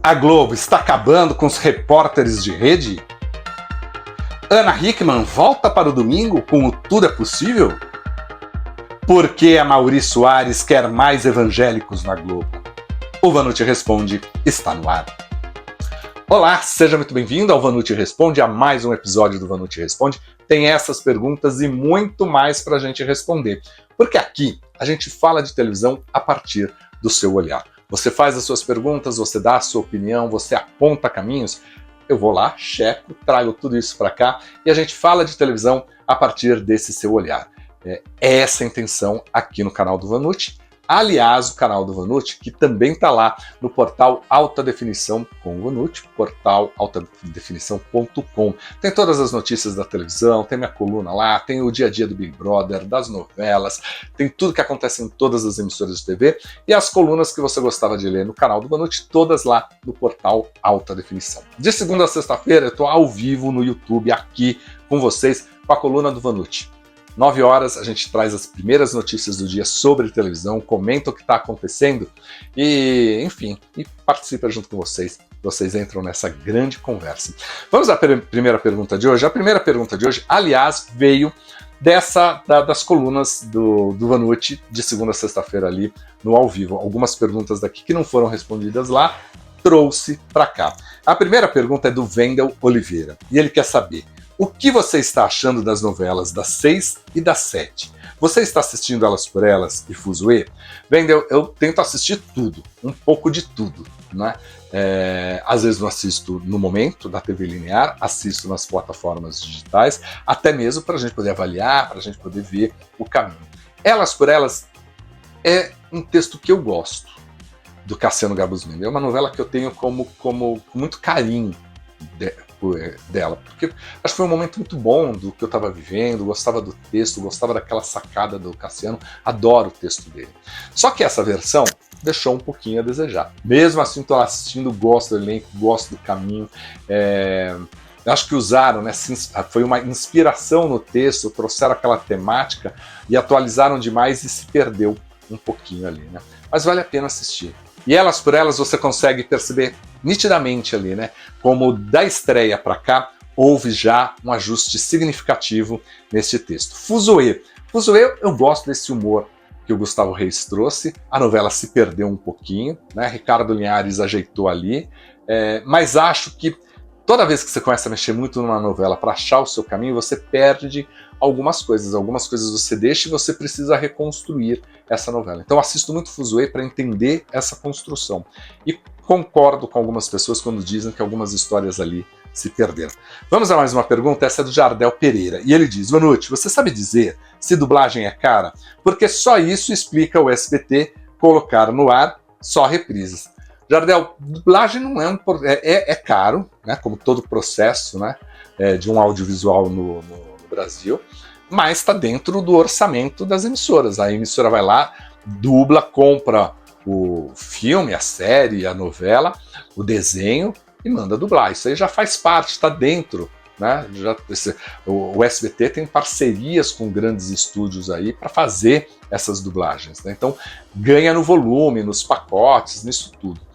A Globo está acabando com os repórteres de rede? Ana Hickman volta para o domingo com o Tudo é Possível? Por que a Mauri Soares quer mais evangélicos na Globo? O Vanucci Responde está no ar. Olá, seja muito bem-vindo ao Vanucci Responde, a mais um episódio do Vanucci Responde. Tem essas perguntas e muito mais para a gente responder. Porque aqui a gente fala de televisão a partir do seu olhar. Você faz as suas perguntas, você dá a sua opinião, você aponta caminhos. Eu vou lá, checo, trago tudo isso para cá e a gente fala de televisão a partir desse seu olhar. É essa a intenção aqui no canal do Vanucci. Aliás, o canal do Vanucci, que também está lá no portal Alta Definição com o Vanucci, portal altadefinição.com. Tem todas as notícias da televisão, tem minha coluna lá, tem o dia a dia do Big Brother, das novelas, tem tudo que acontece em todas as emissoras de TV e as colunas que você gostava de ler no canal do Vanucci, todas lá no portal Alta Definição. De segunda a sexta-feira eu estou ao vivo no YouTube aqui com vocês com a coluna do Vanucci. 9 horas a gente traz as primeiras notícias do dia sobre televisão, comenta o que está acontecendo e, enfim, e participa junto com vocês. Vocês entram nessa grande conversa. Vamos à primeira pergunta de hoje. A primeira pergunta de hoje, aliás, veio das colunas do Vanucci de segunda a sexta-feira ali no ao vivo. Algumas perguntas daqui que não foram respondidas lá, trouxe para cá. A primeira pergunta é do Wendel Oliveira e ele quer saber: o que você está achando das novelas das 6 e das 7? Você está assistindo Elas por Elas e Fuzue? Wendel, eu tento assistir tudo, um pouco de tudo, né? Às vezes não assisto no momento da TV linear, assisto nas plataformas digitais, até mesmo para a gente poder avaliar, para a gente poder ver o caminho. Elas por Elas é um texto que eu gosto, do Cassiano Gabus Mendes. É uma novela que eu tenho com muito carinho dela, porque acho que foi um momento muito bom do que eu estava vivendo, gostava do texto, gostava daquela sacada do Cassiano, adoro o texto dele. Só que essa versão deixou um pouquinho a desejar. Mesmo assim, estou assistindo, gosto do elenco, gosto do caminho. Acho que usaram, né, foi uma inspiração no texto, trouxeram aquela temática e atualizaram demais e se perdeu um pouquinho ali, né? Mas vale a pena assistir. E Elas por Elas você consegue perceber nitidamente ali, né? Como da estreia para cá houve já um ajuste significativo neste texto. Fuzue eu gosto desse humor que o Gustavo Reis trouxe. A novela se perdeu um pouquinho, né? Ricardo Linhares ajeitou ali, mas acho que toda vez que você começa a mexer muito numa novela para achar o seu caminho, você perde algumas coisas você deixa e você precisa reconstruir essa novela. Então assisto muito Fuzue para entender essa construção. E concordo com algumas pessoas quando dizem que algumas histórias ali se perderam. Vamos a mais uma pergunta, essa é do Jardel Pereira. E ele diz: Vanucci, você sabe dizer se dublagem é cara? Porque só isso explica o SBT colocar no ar só reprises. Jardel, dublagem não é caro, né, como todo processo, né, de um audiovisual no Brasil, mas está dentro do orçamento das emissoras. A emissora vai lá, dubla, compra o filme, a série, a novela, o desenho e manda dublar. Isso aí já faz parte, está dentro, né? O SBT tem parcerias com grandes estúdios aí para fazer essas dublagens, né? Então ganha no volume, nos pacotes, nisso tudo.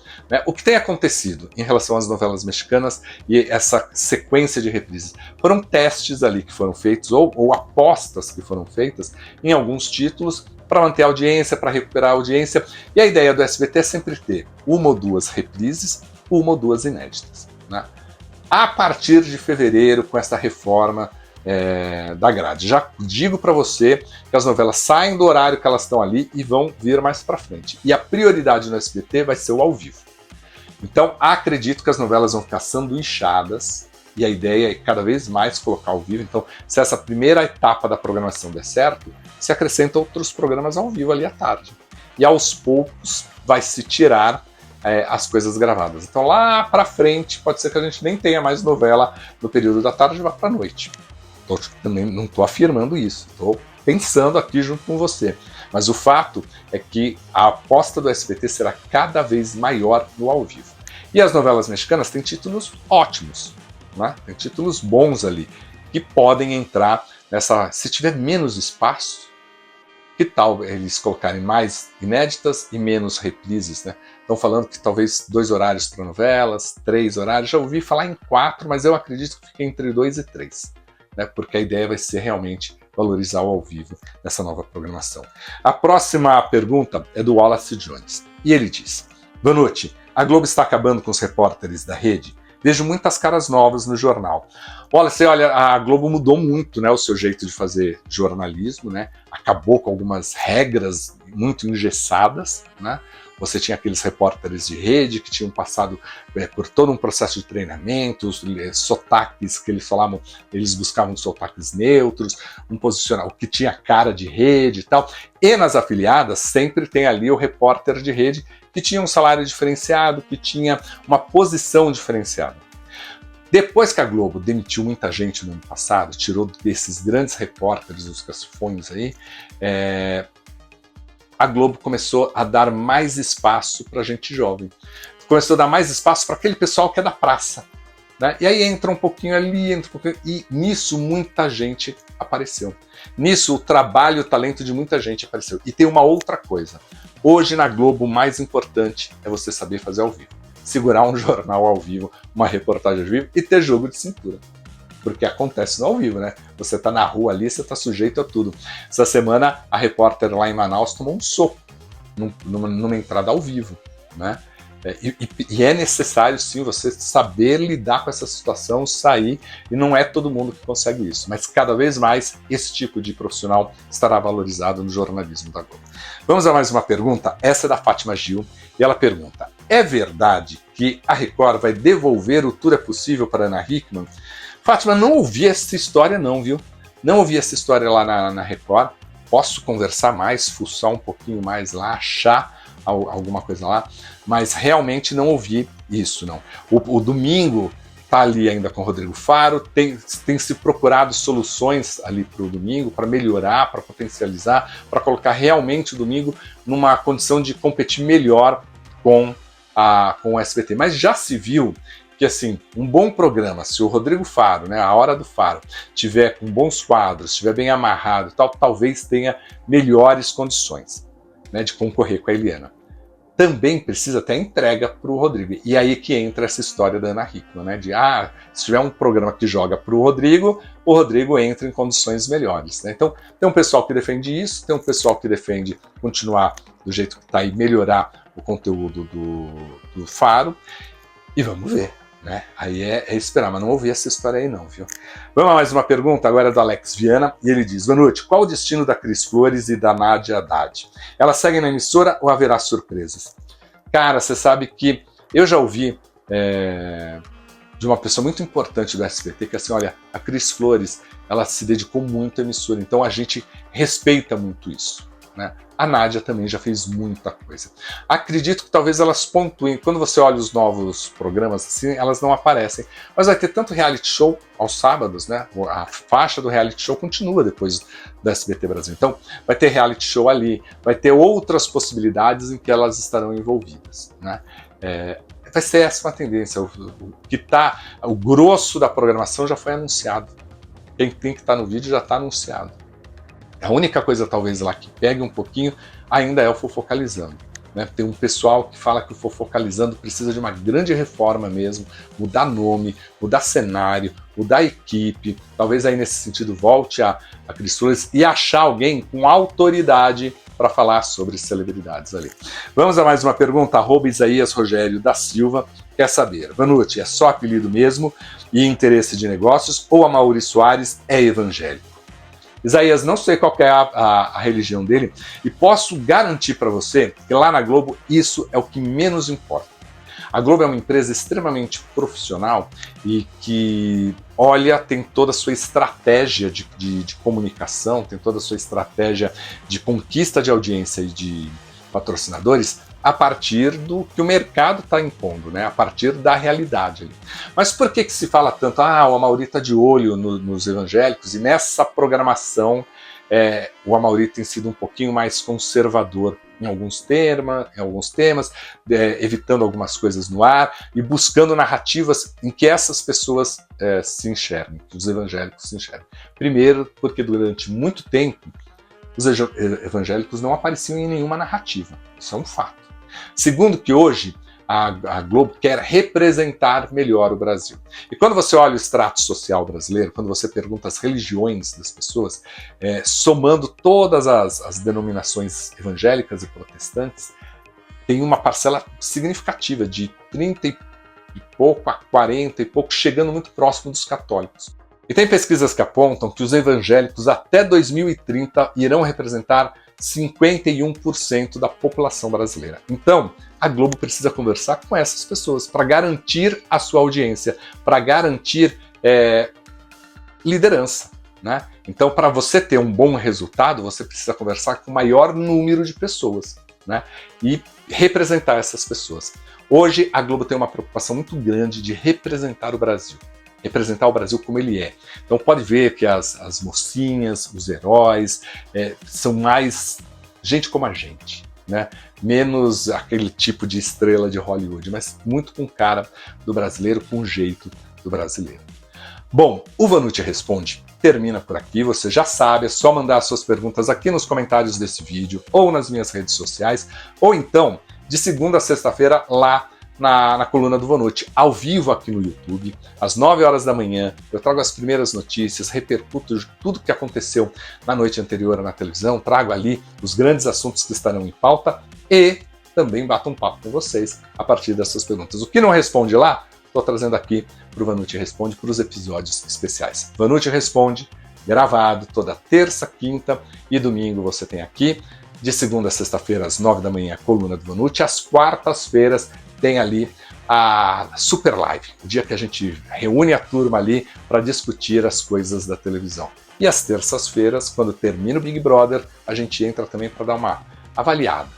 O que tem acontecido em relação às novelas mexicanas e essa sequência de reprises? Foram testes ali que foram feitos, ou apostas que foram feitas em alguns títulos para manter a audiência, para recuperar a audiência. E a ideia do SBT é sempre ter uma ou duas reprises, uma ou duas inéditas, né? A partir de fevereiro, com essa reforma da grade. Já digo para você que as novelas saem do horário que elas estão ali e vão vir mais para frente. E a prioridade no SBT vai ser o ao vivo. Então, acredito que as novelas vão ficar sanduichadas e a ideia é cada vez mais colocar ao vivo. Então, se essa primeira etapa da programação der certo, se acrescentam outros programas ao vivo ali à tarde. E aos poucos vai se tirar as coisas gravadas. Então, lá para frente, pode ser que a gente nem tenha mais novela no período da tarde e vá para a noite. Também não estou afirmando isso, estou pensando aqui junto com você. Mas o fato é que a aposta do SBT será cada vez maior no ao vivo. E as novelas mexicanas têm títulos ótimos, né? Tem títulos bons ali, que podem entrar nessa... Se tiver menos espaço, que tal eles colocarem mais inéditas e menos reprises, né? Então Estão falando que talvez 2 horários para novelas, 3 horários. Já ouvi falar em 4, mas eu acredito que fique entre 2 e 3. Né, porque a ideia vai ser realmente valorizar o ao vivo nessa nova programação. A próxima pergunta é do Wallace Jones. E ele diz: boa noite, a Globo está acabando com os repórteres da rede? Vejo muitas caras novas no jornal. Wallace, olha, a Globo mudou muito, né, o seu jeito de fazer jornalismo, né? Acabou com algumas regras muito engessadas, né? Você tinha aqueles repórteres de rede que tinham passado por todo um processo de treinamento, os sotaques que eles falavam, eles buscavam sotaques neutros, um posicionamento que tinha cara de rede e tal. E nas afiliadas sempre tem ali o repórter de rede que tinha um salário diferenciado, que tinha uma posição diferenciada. Depois que a Globo demitiu muita gente no ano passado, tirou desses grandes repórteres, os cacifões aí, a Globo começou a dar mais espaço para gente jovem. Começou a dar mais espaço para aquele pessoal que é da praça. Né? E aí entra um pouquinho ali, entra um pouquinho, e nisso muita gente apareceu. Nisso o trabalho, o talento de muita gente apareceu. E tem uma outra coisa. Hoje na Globo o mais importante é você saber fazer ao vivo. Segurar um jornal ao vivo, uma reportagem ao vivo e ter jogo de cintura. Porque acontece no ao vivo, né? Você tá na rua ali, você tá sujeito a tudo. Essa semana, a repórter lá em Manaus tomou um soco numa entrada ao vivo, né? E é necessário, sim, você saber lidar com essa situação, sair, e não é todo mundo que consegue isso. Mas cada vez mais, esse tipo de profissional estará valorizado no jornalismo da Globo. Vamos a mais uma pergunta? Essa é da Fátima Gil, e ela pergunta: é verdade que a Record vai devolver o Tudo é Possível para Ana Hickman? Fátima, não ouvi essa história não, viu? Não ouvi essa história lá na Record. Posso conversar mais, fuçar um pouquinho mais lá, achar alguma coisa lá, mas realmente não ouvi isso, não. O Domingo tá ali ainda com o Rodrigo Faro, tem se procurado soluções ali para o Domingo, para melhorar, para potencializar, para colocar realmente o Domingo numa condição de competir melhor com o SBT. Mas já se viu que, assim, um bom programa, se o Rodrigo Faro, né, a Hora do Faro, tiver com bons quadros, estiver bem amarrado e tal, talvez tenha melhores condições, né, de concorrer com a Eliana. Também precisa ter a entrega para o Rodrigo. E aí que entra essa história da Ana Hickman, né, de, se tiver um programa que joga para o Rodrigo entra em condições melhores. Né? Então, tem um pessoal que defende isso, tem um pessoal que defende continuar do jeito que está e melhorar o conteúdo do Faro, e vamos ver. Né? Aí é esperar, mas não ouvi essa história aí não, viu? Vamos a mais uma pergunta, agora é do Alex Viana, e ele diz: boa noite, qual o destino da Cris Flores e da Nádia Haddad? Elas seguem na emissora ou haverá surpresas? Cara, você sabe que eu já ouvi de uma pessoa muito importante do SBT, que assim, olha, a Cris Flores, ela se dedicou muito à emissora, então a gente respeita muito isso. Né? A Nádia também já fez muita coisa. Acredito que talvez elas pontuem, quando você olha os novos programas, assim, elas não aparecem. Mas vai ter tanto reality show aos sábados, né? A faixa do reality show continua depois do SBT Brasil. Então, vai ter reality show ali, vai ter outras possibilidades em que elas estarão envolvidas. Né? Vai ser essa uma tendência. O grosso da programação já foi anunciado. Quem tem que estar no vídeo já está anunciado. A única coisa, talvez, lá que pegue um pouquinho ainda é o Fofocalizando. Né? Tem um pessoal que fala que o Fofocalizando precisa de uma grande reforma mesmo, mudar nome, mudar cenário, mudar equipe. Talvez aí nesse sentido volte a Cris Flores e achar alguém com autoridade para falar sobre celebridades ali. Vamos a mais uma pergunta. @Isaías Rogério da Silva quer saber: Vanucci, é só apelido mesmo e interesse de negócios, ou a Maurício Soares é evangélico? Isaías, não sei qual é a religião dele, e posso garantir para você que lá na Globo isso é o que menos importa. A Globo é uma empresa extremamente profissional e que, olha, tem toda a sua estratégia de comunicação, tem toda a sua estratégia de conquista de audiência e de patrocinadores a partir do que o mercado está impondo, né? A partir da realidade. Mas por que se fala tanto? O Amaury está de olho nos evangélicos, e nessa programação o Amaury tem sido um pouquinho mais conservador em alguns temas, evitando algumas coisas no ar e buscando narrativas em que essas pessoas se enxerguem, que os evangélicos se enxerguem. Primeiro, porque durante muito tempo os evangélicos não apareciam em nenhuma narrativa. Isso é um fato. Segundo, que hoje a Globo quer representar melhor o Brasil. E quando você olha o extrato social brasileiro, quando você pergunta as religiões das pessoas, somando todas as denominações evangélicas e protestantes, tem uma parcela significativa de 30 e pouco a 40 e pouco, chegando muito próximo dos católicos. E tem pesquisas que apontam que os evangélicos até 2030 irão representar 51% da população brasileira. Então, a Globo precisa conversar com essas pessoas para garantir a sua audiência, para garantir liderança, né? Então, para você ter um bom resultado, você precisa conversar com o maior número de pessoas, né? E representar essas pessoas. Hoje, a Globo tem uma preocupação muito grande de representar o Brasil. Representar o Brasil como ele é. Então pode ver que as mocinhas, os heróis, são mais gente como a gente, né? Menos aquele tipo de estrela de Hollywood, mas muito com cara do brasileiro, com o jeito do brasileiro. Bom, o Vanucci Responde termina por aqui, você já sabe, é só mandar suas perguntas aqui nos comentários desse vídeo, ou nas minhas redes sociais, ou então, de segunda a sexta-feira, lá na coluna do Vanucci, ao vivo aqui no YouTube, às 9 horas da manhã, eu trago as primeiras notícias, repercuto tudo o que aconteceu na noite anterior na televisão, trago ali os grandes assuntos que estarão em pauta e também bato um papo com vocês a partir dessas perguntas. O que não responde lá, estou trazendo aqui para o Vanucci Responde, para os episódios especiais. Vanucci Responde, gravado toda terça, quinta e domingo você tem aqui, de segunda a sexta-feira às 9 da manhã a coluna do Vanucci, às quartas-feiras tem ali a Super Live, o dia que a gente reúne a turma ali para discutir as coisas da televisão. E às terças-feiras, quando termina o Big Brother, a gente entra também para dar uma avaliada,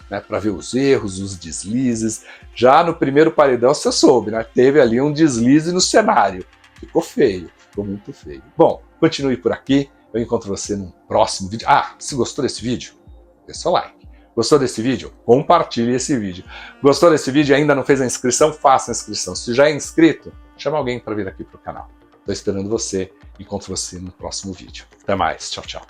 né, para ver os erros, os deslizes. Já no primeiro paredão você soube, né? Teve ali um deslize no cenário. Ficou feio, ficou muito feio. Bom, continue por aqui, eu encontro você no próximo vídeo. Ah, se gostou desse vídeo, dê seu like. Gostou desse vídeo? Compartilhe esse vídeo. Gostou desse vídeo e ainda não fez a inscrição? Faça a inscrição. Se já é inscrito, chama alguém para vir aqui para o canal. Estou esperando você. Encontro você no próximo vídeo. Até mais. Tchau, tchau.